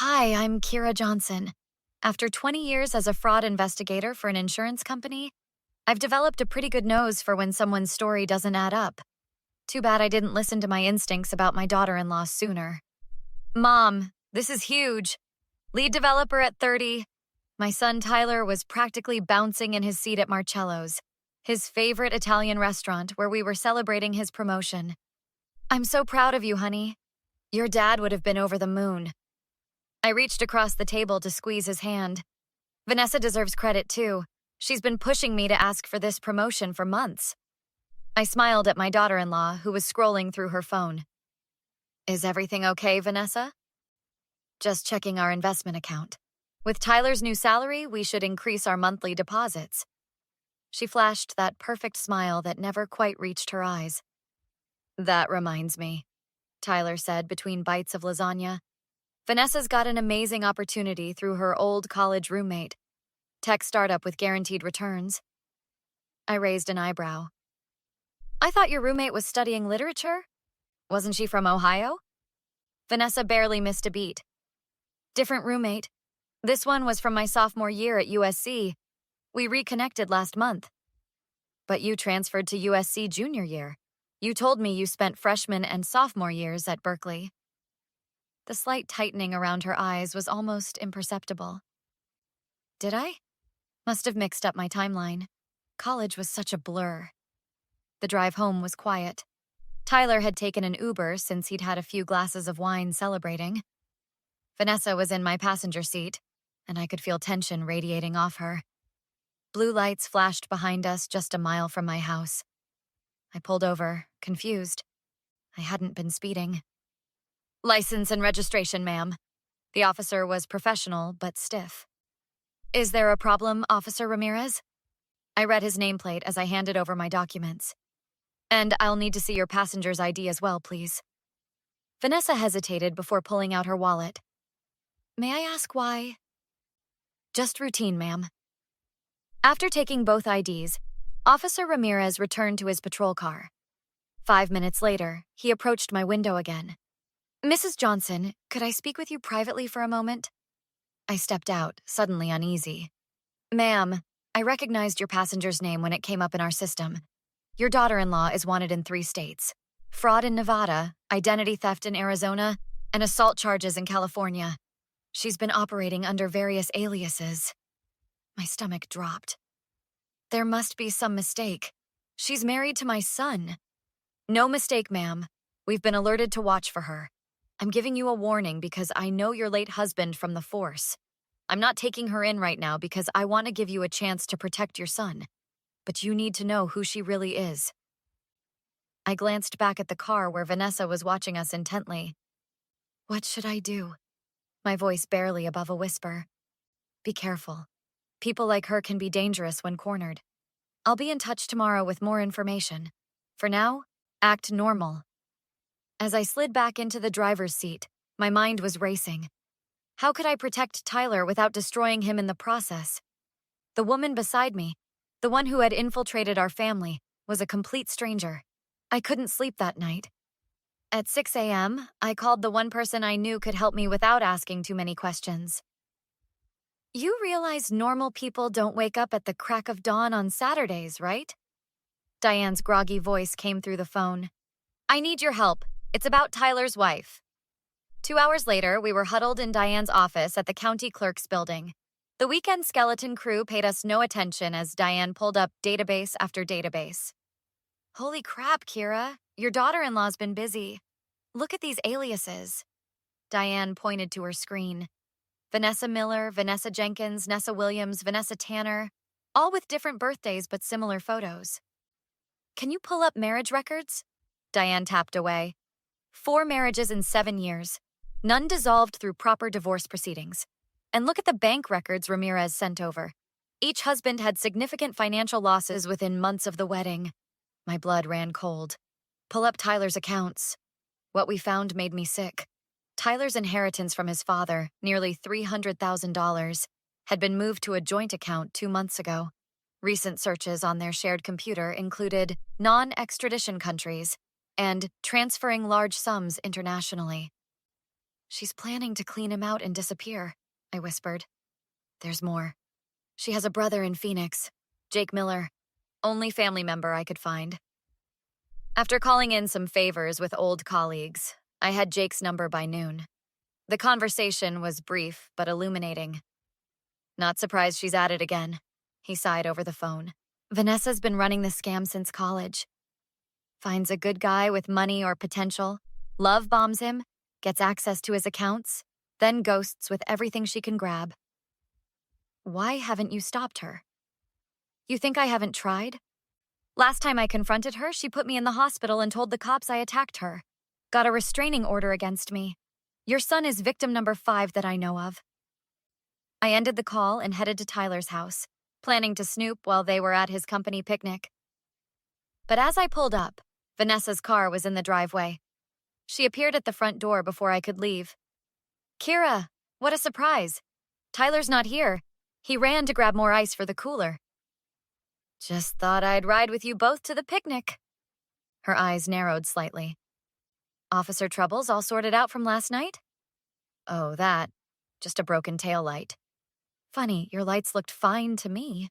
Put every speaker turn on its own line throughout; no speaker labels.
Hi, I'm Kira Johnson. After 20 years as a fraud investigator for an insurance company, I've developed a pretty good nose for when someone's story doesn't add up. Too bad I didn't listen to my instincts about my daughter in law sooner. Mom, this is huge. Lead developer at 30. My son Tyler was practically bouncing in his seat at Marcello's, his favorite Italian restaurant where we were celebrating his promotion. I'm so proud of you, honey. Your dad would have been over the moon. I reached across the table to squeeze his hand. Vanessa deserves credit too. She's been pushing me to ask for this promotion for months. I smiled at my daughter-in-law, who was scrolling through her phone. Is everything okay, Vanessa? Just checking our investment account. With Tyler's new salary, we should increase our monthly deposits. She flashed that perfect smile that never quite reached her eyes. That reminds me, Tyler said between bites of lasagna. Vanessa's got an amazing opportunity through her old college roommate. Tech startup with guaranteed returns. I raised an eyebrow. I thought your roommate was studying literature? Wasn't she from Ohio? Vanessa barely missed a beat. Different roommate. This one was from my sophomore year at USC. We reconnected last month. But you transferred to USC junior year. You told me you spent freshman and sophomore years at Berkeley. The slight tightening around her eyes was almost imperceptible. Did I? Must have mixed up my timeline. College was such a blur. The drive home was quiet. Tyler had taken an Uber since he'd had a few glasses of wine celebrating. Vanessa was in my passenger seat, and I could feel tension radiating off her. Blue lights flashed behind us just a mile from my house. I pulled over, confused. I hadn't been speeding. License and registration, ma'am. The officer was professional but stiff. Is there a problem, Officer Ramirez? I read his nameplate as I handed over my documents. And I'll need to see your passenger's ID as well, please. Vanessa hesitated before pulling out her wallet. May I ask why? Just routine, ma'am. After taking both IDs, Officer Ramirez returned to his patrol car. 5 minutes later, he approached my window again. Mrs. Johnson, could I speak with you privately for a moment? I stepped out, suddenly uneasy. Ma'am, I recognized your passenger's name when it came up in our system. Your daughter-in-law is wanted in 3 states. Fraud in Nevada, identity theft in Arizona, and assault charges in California. She's been operating under various aliases. My stomach dropped. There must be some mistake. She's married to my son. No mistake, ma'am. We've been alerted to watch for her. I'm giving you a warning because I know your late husband from the force. I'm not taking her in right now because I want to give you a chance to protect your son. But you need to know who she really is. I glanced back at the car where Vanessa was watching us intently. What should I do? My voice barely above a whisper. Be careful. People like her can be dangerous when cornered. I'll be in touch tomorrow with more information. For now, act normal. As I slid back into the driver's seat, my mind was racing. How could I protect Tyler without destroying him in the process? The woman beside me, the one who had infiltrated our family, was a complete stranger. I couldn't sleep that night. At 6 a.m., I called the one person I knew could help me without asking too many questions. You realize normal people don't wake up at the crack of dawn on Saturdays, right? Diane's groggy voice came through the phone. I need your help. It's about Tyler's wife. 2 hours later, we were huddled in Diane's office at the county clerk's building. The weekend skeleton crew paid us no attention as Diane pulled up database after database. Holy crap, Kira. Your daughter-in-law's been busy. Look at these aliases. Diane pointed to her screen. Vanessa Miller, Vanessa Jenkins, Nessa Williams, Vanessa Tanner, all with different birthdays but similar photos. Can you pull up marriage records? Diane tapped away. 4 marriages in 7 years. None dissolved through proper divorce proceedings. And look at the bank records Ramirez sent over. Each husband had significant financial losses within months of the wedding. My blood ran cold. Pull up Tyler's accounts. What we found made me sick. Tyler's inheritance from his father, nearly $300,000, had been moved to a joint account 2 months ago. Recent searches on their shared computer included non-extradition countries and transferring large sums internationally. She's planning to clean him out and disappear, I whispered. There's more. She has a brother in Phoenix, Jake Miller, only family member I could find. After calling in some favors with old colleagues, I had Jake's number by noon. The conversation was brief but illuminating. Not surprised she's at it again, he sighed over the phone. Vanessa's been running the scam since college. Finds a good guy with money or potential, love bombs him, gets access to his accounts, then ghosts with everything she can grab. Why haven't you stopped her? You think I haven't tried? Last time I confronted her, she put me in the hospital and told the cops I attacked her. Got a restraining order against me. Your son is victim number 5 that I know of. I ended the call and headed to Tyler's house, planning to snoop while they were at his company picnic. But as I pulled up, Vanessa's car was in the driveway. She appeared at the front door before I could leave. Kira, what a surprise. Tyler's not here. He ran to grab more ice for the cooler. Just thought I'd ride with you both to the picnic. Her eyes narrowed slightly. Officer troubles all sorted out from last night? Oh, that. Just a broken taillight. Funny, your lights looked fine to me.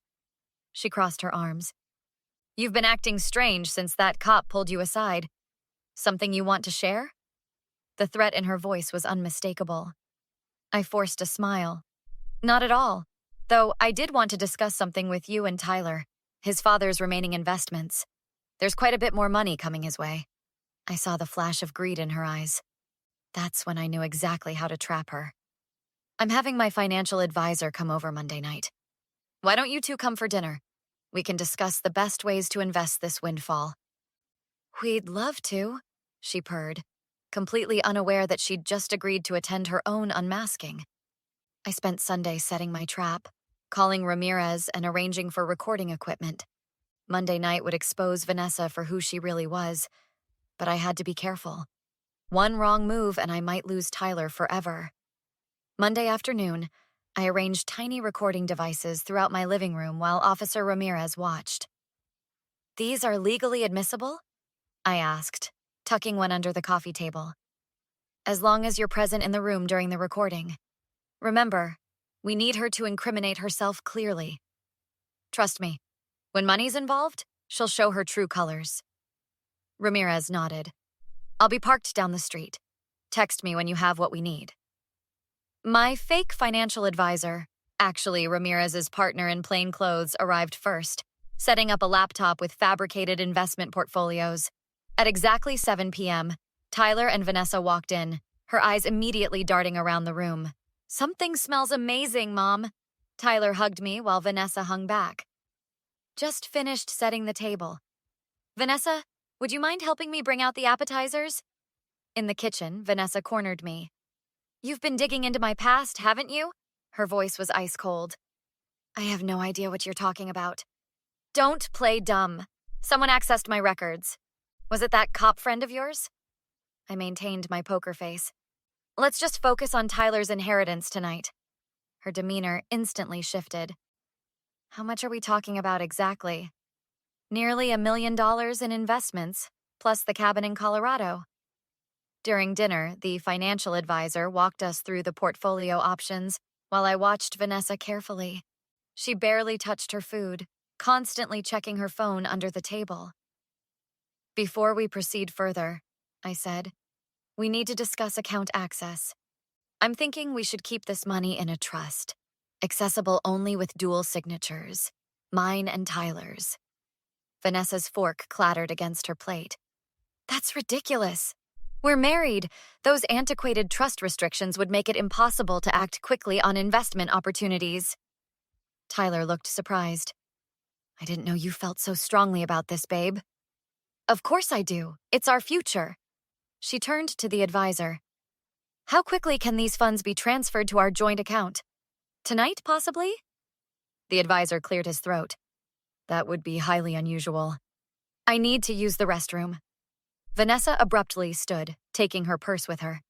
She crossed her arms. You've been acting strange since that cop pulled you aside. Something you want to share? The threat in her voice was unmistakable. I forced a smile. Not at all, though I did want to discuss something with you and Tyler, his father's remaining investments. There's quite a bit more money coming his way. I saw the flash of greed in her eyes. That's when I knew exactly how to trap her. I'm having my financial advisor come over Monday night. Why don't you two come for dinner? We can discuss the best ways to invest this windfall. We'd love to, she purred, completely unaware that she'd just agreed to attend her own unmasking. I spent Sunday setting my trap, calling Ramirez and arranging for recording equipment. Monday night would expose Vanessa for who she really was, but I had to be careful. One wrong move and I might lose Tyler forever. Monday afternoon, I arranged tiny recording devices throughout my living room while Officer Ramirez watched. These are legally admissible? I asked, tucking one under the coffee table. As long as you're present in the room during the recording. Remember, we need her to incriminate herself clearly. Trust me, when money's involved, she'll show her true colors. Ramirez nodded. I'll be parked down the street. Text me when you have what we need. My fake financial advisor, actually Ramirez's partner in plain clothes, arrived first, setting up a laptop with fabricated investment portfolios. At exactly 7 p.m., Tyler and Vanessa walked in, her eyes immediately darting around the room. Something smells amazing, Mom. Tyler hugged me while Vanessa hung back. Just finished setting the table. Vanessa, would you mind helping me bring out the appetizers? In the kitchen, Vanessa cornered me. You've been digging into my past, haven't you? Her voice was ice cold. I have no idea what you're talking about. Don't play dumb. Someone accessed my records. Was it that cop friend of yours? I maintained my poker face. Let's just focus on Tyler's inheritance tonight. Her demeanor instantly shifted. How much are we talking about exactly? Nearly $1 million in investments, plus the cabin in Colorado. During dinner, the financial advisor walked us through the portfolio options while I watched Vanessa carefully. She barely touched her food, constantly checking her phone under the table. Before we proceed further, I said, we need to discuss account access. I'm thinking we should keep this money in a trust, accessible only with dual signatures, mine and Tyler's. Vanessa's fork clattered against her plate. That's ridiculous. We're married. Those antiquated trust restrictions would make it impossible to act quickly on investment opportunities. Tyler looked surprised. I didn't know you felt so strongly about this, babe. Of course I do. It's our future. She turned to the advisor. How quickly can these funds be transferred to our joint account? Tonight, possibly? The advisor cleared his throat. That would be highly unusual. I need to use the restroom. Vanessa abruptly stood, taking her purse with her.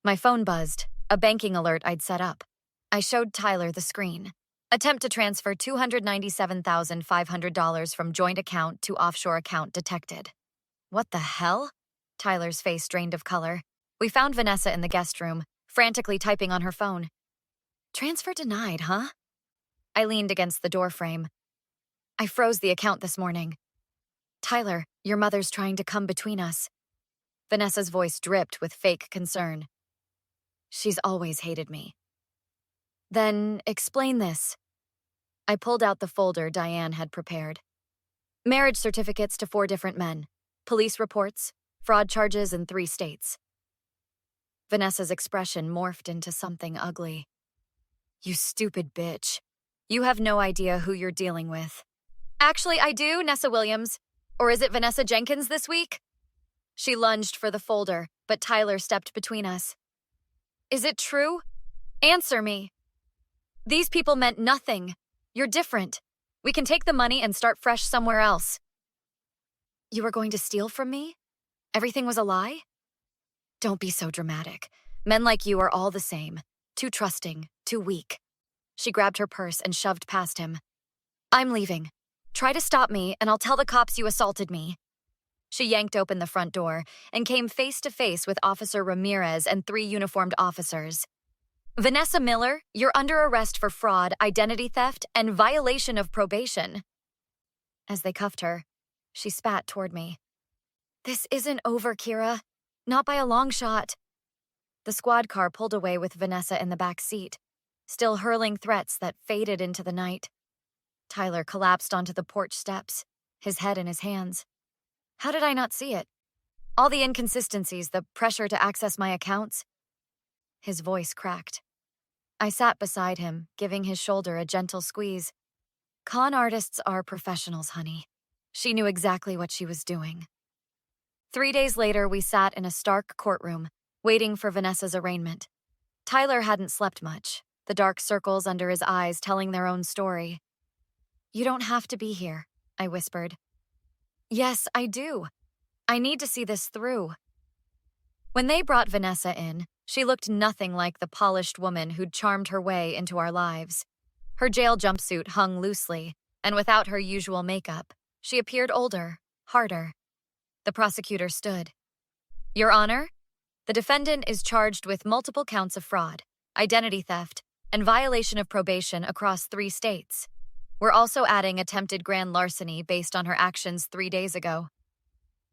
My phone buzzed, a banking alert I'd set up. I showed Tyler the screen. Attempt to transfer $297,500 from joint account to offshore account detected. What the hell? Tyler's face drained of color. We found Vanessa in the guest room, frantically typing on her phone. Transfer denied, huh? I leaned against the doorframe. I froze the account this morning. Tyler, your mother's trying to come between us. Vanessa's voice dripped with fake concern. She's always hated me. Then explain this. I pulled out the folder Diane had prepared. Marriage certificates to 4 different men, police reports, fraud charges in 3 states. Vanessa's expression morphed into something ugly. You stupid bitch. You have no idea who you're dealing with. Actually, I do, Nessa Williams. Or is it Vanessa Jenkins this week? She lunged for the folder, but Tyler stepped between us. Is it true? Answer me. These people meant nothing. You're different. We can take the money and start fresh somewhere else. You were going to steal from me? Everything was a lie? Don't be so dramatic. Men like you are all the same. Too trusting, too weak. She grabbed her purse and shoved past him. I'm leaving. Try to stop me, and I'll tell the cops you assaulted me. She yanked open the front door and came face to face with Officer Ramirez and 3 uniformed officers. Vanessa Miller, you're under arrest for fraud, identity theft, and violation of probation. As they cuffed her, she spat toward me. This isn't over, Kira. Not by a long shot. The squad car pulled away with Vanessa in the back seat, still hurling threats that faded into the night. Tyler collapsed onto the porch steps, his head in his hands. How did I not see it? All the inconsistencies, the pressure to access my accounts. His voice cracked. I sat beside him, giving his shoulder a gentle squeeze. Con artists are professionals, honey. She knew exactly what she was doing. 3 days later, we sat in a stark courtroom, waiting for Vanessa's arraignment. Tyler hadn't slept much, the dark circles under his eyes telling their own story. You don't have to be here, I whispered. Yes, I do. I need to see this through. When they brought Vanessa in, she looked nothing like the polished woman who'd charmed her way into our lives. Her jail jumpsuit hung loosely, and without her usual makeup, she appeared older, harder. The prosecutor stood. Your Honor, the defendant is charged with multiple counts of fraud, identity theft, and violation of probation across 3 states. We're also adding attempted grand larceny based on her actions 3 days ago.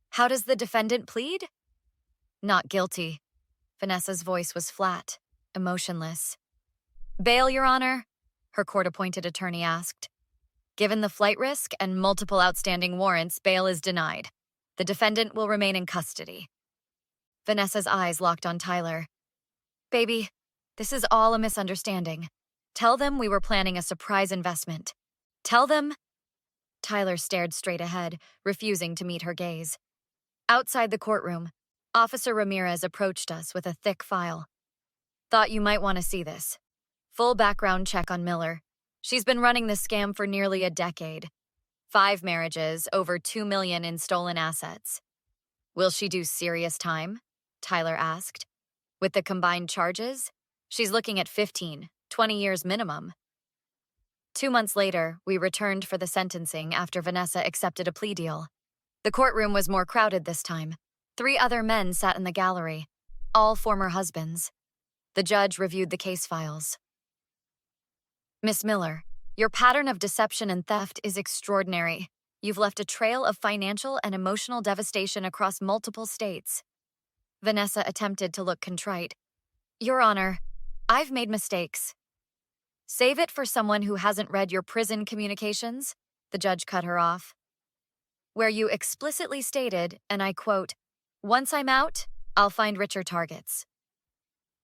How does the defendant plead? Not guilty. Vanessa's voice was flat, emotionless. Bail, Your Honor? Her court-appointed attorney asked. Given the flight risk and multiple outstanding warrants, bail is denied. The defendant will remain in custody. Vanessa's eyes locked on Tyler. Baby, this is all a misunderstanding. Tell them we were planning a surprise investment. Tell them... Tyler stared straight ahead, refusing to meet her gaze. Outside the courtroom, Officer Ramirez approached us with a thick file. Thought you might want to see this. Full background check on Miller. She's been running this scam for nearly a decade. 5 marriages, over $2 million in stolen assets. Will she do serious time? Tyler asked. With the combined charges, she's looking at 15, 20 years minimum. 2 months later, we returned for the sentencing after Vanessa accepted a plea deal. The courtroom was more crowded this time. 3 other men sat in the gallery, all former husbands. The judge reviewed the case files. Miss Miller, your pattern of deception and theft is extraordinary. You've left a trail of financial and emotional devastation across multiple states. Vanessa attempted to look contrite. Your Honor, I've made mistakes. Save it for someone who hasn't read your prison communications, the judge cut her off. Where you explicitly stated, and I quote, once I'm out, I'll find richer targets.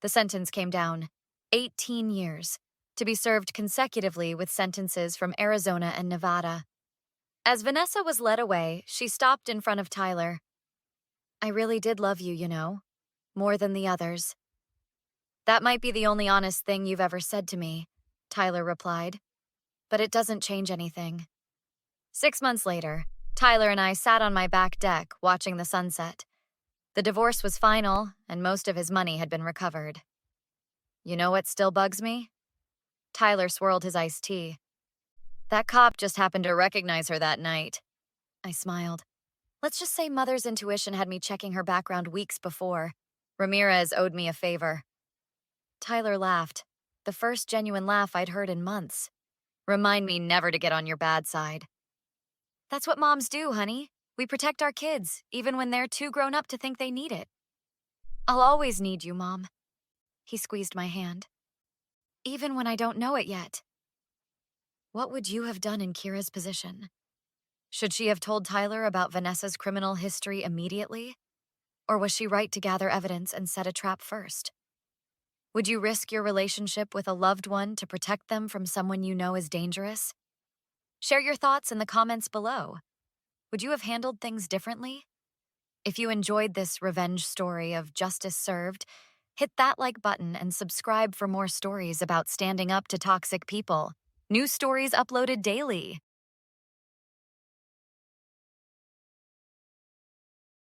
The sentence came down, 18 years, to be served consecutively with sentences from Arizona and Nevada. As Vanessa was led away, she stopped in front of Tyler. I really did love you, you know, more than the others. That might be the only honest thing you've ever said to me, Tyler replied, but it doesn't change anything. 6 months later, Tyler and I sat on my back deck watching the sunset. The divorce was final, and most of his money had been recovered. You know what still bugs me? Tyler swirled his iced tea. That cop just happened to recognize her that night. I smiled. Let's just say Mother's intuition had me checking her background weeks before. Ramirez owed me a favor. Tyler laughed, the first genuine laugh I'd heard in months. Remind me never to get on your bad side. That's what moms do, honey. We protect our kids, even when they're too grown up to think they need it. I'll always need you, Mom. He squeezed my hand. Even when I don't know it yet. What would you have done in Kira's position? Should she have told Tyler about Vanessa's criminal history immediately? Or was she right to gather evidence and set a trap first? Would you risk your relationship with a loved one to protect them from someone you know is dangerous? Share your thoughts in the comments below. Would you have handled things differently? If you enjoyed this revenge story of justice served, hit that like button and subscribe for more stories about standing up to toxic people. New stories uploaded daily.